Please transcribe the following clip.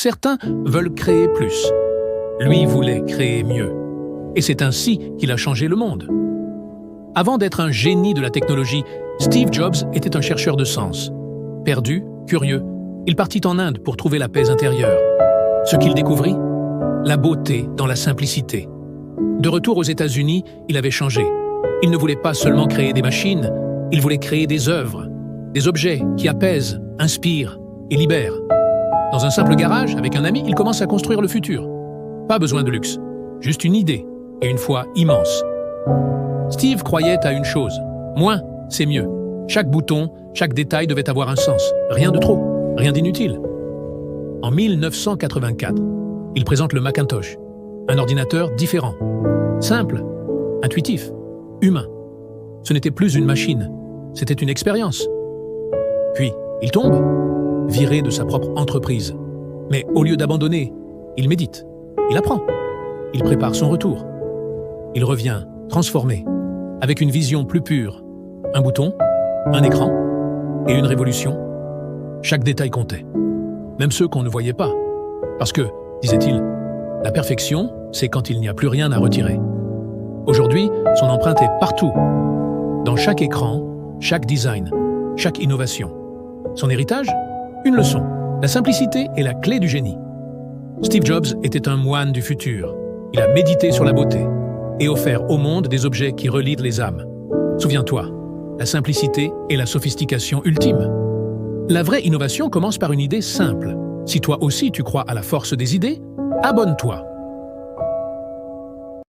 Certains veulent créer plus. Lui voulait créer mieux. Et c'est ainsi qu'il a changé le monde. Avant d'être un génie de la technologie, Steve Jobs était un chercheur de sens. Perdu, curieux, il partit en Inde pour trouver la paix intérieure. Ce qu'il découvrit? La beauté dans la simplicité. De retour aux États-Unis, il avait changé. Il ne voulait pas seulement créer des machines, il voulait créer des œuvres, des objets qui apaisent, inspirent et libèrent. Dans un simple garage, avec un ami, il commence à construire le futur. Pas besoin de luxe, juste une idée et une foi immense. Steve croyait à une chose, moins, c'est mieux. Chaque bouton, chaque détail devait avoir un sens. Rien de trop, rien d'inutile. En 1984, il présente le Macintosh, un ordinateur différent, simple, intuitif, humain. Ce n'était plus une machine, c'était une expérience. Puis, il tombe, viré de sa propre entreprise. Mais au lieu d'abandonner, il médite, il apprend, il prépare son retour. Il revient, transformé, avec une vision plus pure. Un bouton, un écran et une révolution. Chaque détail comptait, même ceux qu'on ne voyait pas. Parce que, disait-il, la perfection, c'est quand il n'y a plus rien à retirer. Aujourd'hui, son empreinte est partout, dans chaque écran, chaque design, chaque innovation. Son héritage? Une leçon. La simplicité est la clé du génie. Steve Jobs était un moine du futur. Il a médité sur la beauté et offert au monde des objets qui relient les âmes. Souviens-toi, la simplicité est la sophistication ultime. La vraie innovation commence par une idée simple. Si toi aussi tu crois à la force des idées, abonne-toi.